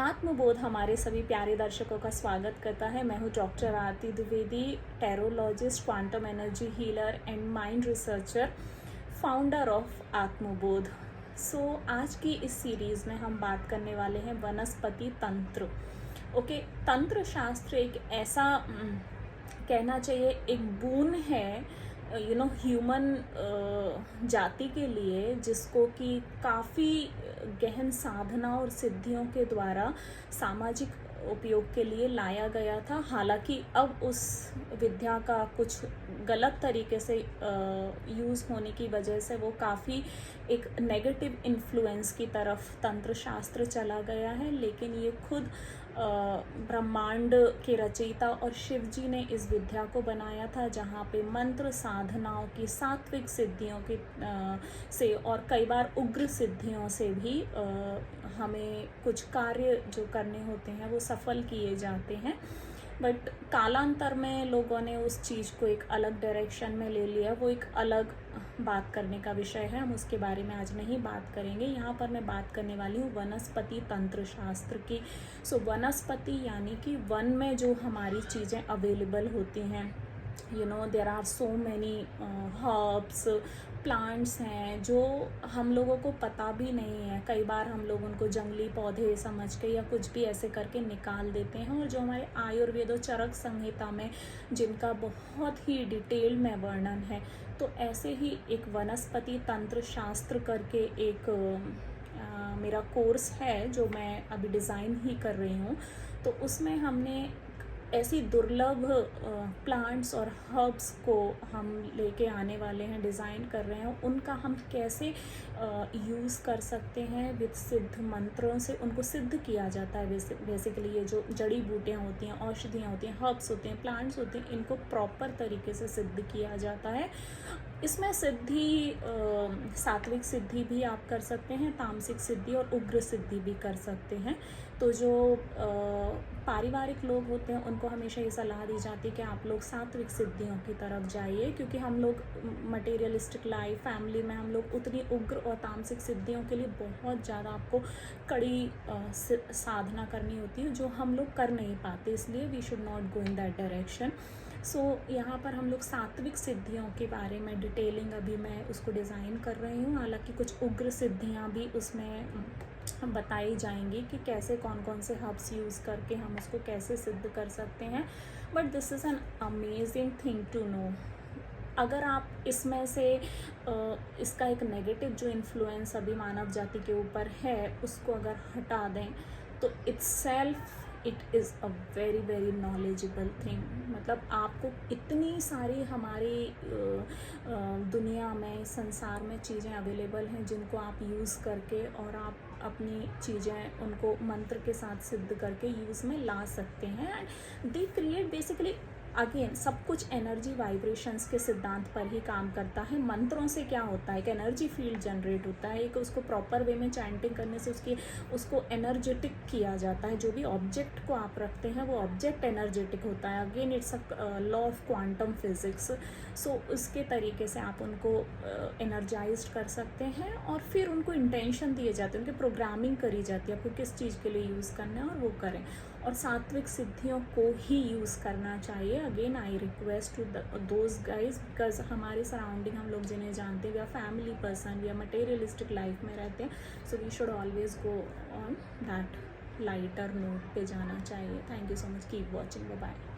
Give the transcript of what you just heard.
आत्मबोध हमारे सभी प्यारे दर्शकों का स्वागत करता है। मैं हूँ doctor Aarti Dwivedi, tarologist, quantum energy healer and mind researcher, founder of Atmabodh. आज की इस सीरीज़ में हम बात करने वाले हैं वनस्पति तंत्र। तंत्र शास्त्र एक ऐसा कहना चाहिए एक बून है ह्यूमन जाति के लिए, जिसको कि काफ़ी गहन साधना और सिद्धियों के द्वारा सामाजिक उपयोग के लिए लाया गया था। हालांकि अब उस विद्या का कुछ गलत तरीके से यूज़ होने की वजह से वो काफ़ी एक नेगेटिव इन्फ्लुएंस की तरफ तंत्र शास्त्र चला गया है। लेकिन ये खुद ब्रह्मांड के रचयिता और शिव जी ने इस विद्या को बनाया था, जहाँ पे मंत्र साधनाओं की सात्विक सिद्धियों की से और कई बार उग्र सिद्धियों से भी हमें कुछ कार्य जो करने होते हैं वो सफल किए जाते हैं। बट कालांतर में लोगों ने उस चीज़ को एक अलग डायरेक्शन में ले लिया। वो एक अलग बात करने का विषय है, हम उसके बारे में आज नहीं बात करेंगे। यहाँ पर मैं बात करने वाली हूँ वनस्पति तंत्र शास्त्र की। वनस्पति यानी कि वन में जो हमारी चीज़ें अवेलेबल होती हैं, there are so many herbs, plants हैं जो हम लोगों को पता भी नहीं है। कई बार हम लोग उनको जंगली पौधे समझ के या कुछ भी ऐसे करके निकाल देते हैं, और जो हमारे आयुर्वेद और चरक संहिता में जिनका बहुत ही डिटेल में वर्णन है। तो ऐसे ही एक वनस्पति तंत्र शास्त्र करके एक मेरा कोर्स है जो मैं अभी डिज़ाइन ही कर रही हूँ। तो उसमें हमने ऐसी दुर्लभ प्लांट्स और हर्ब्स को हम लेके आने वाले हैं, डिज़ाइन कर रहे हैं। उनका हम कैसे यूज़ कर सकते हैं विद सिद्ध मंत्रों से उनको सिद्ध किया जाता है। बेसिकली ये जो जड़ी बूटियाँ होती हैं, औषधियाँ होती हैं, हर्ब्स होते हैं, प्लांट्स होते हैं, इनको प्रॉपर तरीके से सिद्ध किया जाता है। इसमें सिद्धि सात्विक सिद्धि भी आप कर सकते हैं, तामसिक सिद्धि और उग्र सिद्धि भी कर सकते हैं। तो जो पारिवारिक लोग होते हैं उनको हमेशा ये सलाह दी जाती है कि आप लोग सात्विक सिद्धियों की तरफ जाइए, क्योंकि हम लोग मटेरियलिस्टिक लाइफ फैमिली में हम लोग उतनी उग्र और तामसिक सिद्धियों के लिए बहुत ज़्यादा आपको कड़ी साधना करनी होती है, जो हम लोग कर नहीं पाते। इसलिए we should not go in that direction. यहाँ पर हम लोग सात्विक सिद्धियों के बारे में डिटेलिंग अभी मैं उसको डिज़ाइन कर रही हूँ। हालांकि कुछ उग्र सिद्धियाँ भी उसमें बताई जाएंगी कि कैसे कौन कौन से हर्ब्स यूज़ करके हम उसको कैसे सिद्ध कर सकते हैं। But this is an amazing thing to know. अगर आप इसमें से इसका एक नेगेटिव जो इन्फ्लुएंस अभी मानव जाति के ऊपर है उसको अगर हटा दें, तो it is a very very knowledgeable thing. मतलब आपको इतनी सारी हमारी दुनिया में, संसार में चीज़ें अवेलेबल हैं जिनको आप यूज़ करके और आप अपनी चीज़ें उनको मंत्र के साथ सिद्ध करके यूज़ में ला सकते हैं। And they create basically again सब कुछ एनर्जी वाइब्रेशंस के सिद्धांत पर ही काम करता है। मंत्रों से क्या होता है, एक एनर्जी फील्ड जनरेट होता है, एक उसको प्रॉपर वे में चैंटिंग करने से उसको एनर्जेटिक किया जाता है। जो भी ऑब्जेक्ट को आप रखते हैं वो ऑब्जेक्ट एनर्जेटिक होता है। Again it's a law of quantum physics. उसके तरीके से आप उनको एनर्जाइज कर सकते हैं और फिर उनको इंटेंशन दिए जाते हैं, उनकी प्रोग्रामिंग करी जाती है आपको किस चीज़ के लिए यूज़ करना है और वो करें। और सात्विक सिद्धियों को ही यूज़ करना चाहिए। Again I request to those guys, because हमारे सराउंडिंग हम लोग जिन्हें जानते हैं, we are family person, we are materialistic life में रहते हैं। So we should always go on that lighter note पे जाना चाहिए। Thank you so much, keep watching, bye bye.